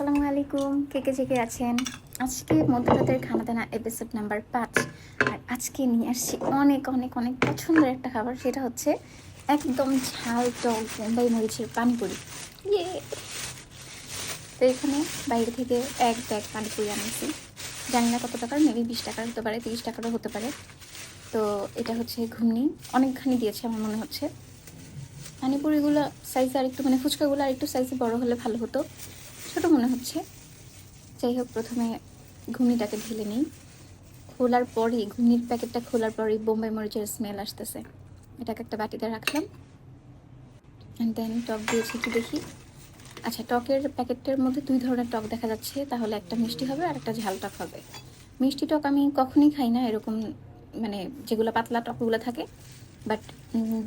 আসসালামু আলাইকুম, কে কে জেগে আছেন? আজকে মধ্যরাতের খানাদানা এপিসোড নাম্বার 5। আর আজকে নিয়ে আসছি অনেক অনেক অনেক পছন্দের একটা খাবার, সেটা হচ্ছে একদম ঝাল টক বোম্বাই মরিচের পানিপুরি। ইয়ে! তো এখানে বাইরে থেকে এক ব্যাগ পানিপুরি আনিয়েছি। জানি না কত টাকার, মেবি 20 টাকার হতে পারে, 30 টাকারও হতে পারে। তো এটা হচ্ছে ঘুগনি, অনেকখানি দিয়েছে আমার মনে হচ্ছে। পানিপুরিগুলো সাইজ আর একটু ফুচকাগুলো আর একটু সাইজে বড় হলে ভালো হতো, ছোটো মনে হচ্ছে। যাই হোক, প্রথমে ঘুগনিটাকে ঢেলে নিই। খোলার পরই, ঘুগনির প্যাকেটটা খোলার পরই বোম্বাই মরিচের স্মেল আসতেছে। এটাকে একটা বাটিতে রাখলাম। অ্যান্ড দেন টক দিয়েছি কি দেখি। আচ্ছা, টকের প্যাকেটটার মধ্যে 2 ধরনের টক দেখা যাচ্ছে, তাহলে একটা মিষ্টি হবে আর একটা ঝাল টক হবে। মিষ্টি টক আমি কখনোই খাই না, এরকম যেগুলো পাতলা টকগুলো থাকে। বাট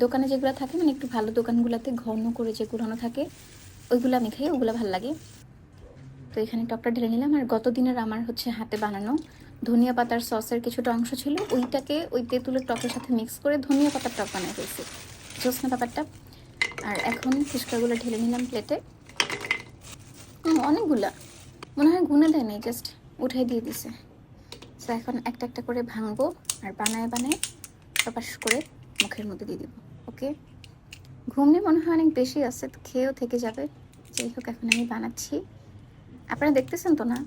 দোকানে যেগুলো থাকে, একটু ভালো দোকানগুলোতে ঘন করে যে ঘুরানো থাকে, ওইগুলো আমি খাই, ওগুলো ভালো লাগে। তো এখানে টকটা ঢেলে নিলাম। আর গত দিনের আমার হচ্ছে হাতে বানানো ধনিয়া পাতার সসের কিছুটা অংশ ছিল, ওইটাকে ওই তেঁতুলের টকের সাথে মিক্স করে ধনিয়া পাতার টক বানিয়ে ফেলছি, জোসনা ব্যাপারটা। আর এখন ফুচকাগুলো ঢেলে নিলাম প্লেটে। অনেকগুলা, মনে হয় গুনে দেয় নাই, জাস্ট উঠাই দিয়ে দিছে। তো এখন একটা একটা করে ভাঙবো আর বানায় বানায় টপাস করে মুখের মধ্যে দিয়ে দিব। ওকে, ঘুমনি মনে হয় অনেক বেশি আছে, তো খেয়েও থেকে যাবে। যাই হোক, এখন আমি বানাচ্ছি, আপনারা দেখতেছেন তো না?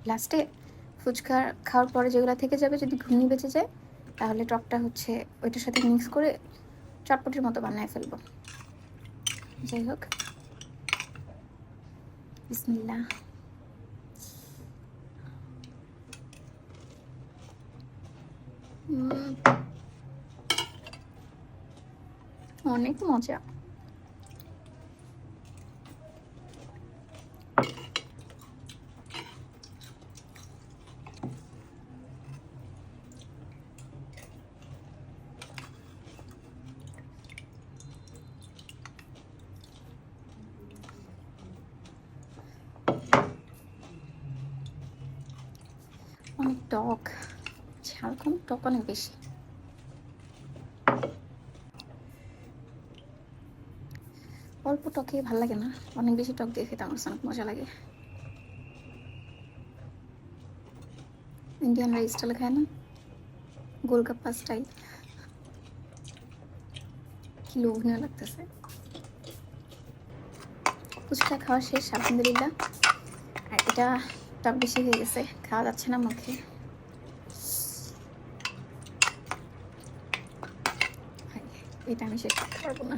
লাস্টে ফুচকা খাওয়ার পরে যেগুলো থেকে যাবে, যদি ঘুগনি বেঁচে যায়, তাহলে টকটা হচ্ছে ওইটার সাথে মিক্স করে চটপটির মতো বানায় ফেলবো। যাই হোক, বিসমিল্লাহ। অনেক মজা। অনেক টক, ঝাল কম, টক অনেক বেশি। অল্প টকে ভালো লাগে না, অনেক বেশি টক দিয়ে খেতে আমার অনেক মজা লাগে। ইন্ডিয়ান রাইস স্টাইল খায় না, গোলগাপ্পা স্টাইল। কি লোভনীয় লাগতেছে। ফুচকা খাওয়া শেষ আলহামদুলিল্লাহ। আর এটা টক বেশি হয়ে গেছে, খাওয়া যাচ্ছে না মুখে। এটা আমি শেষ করতে পারবো না।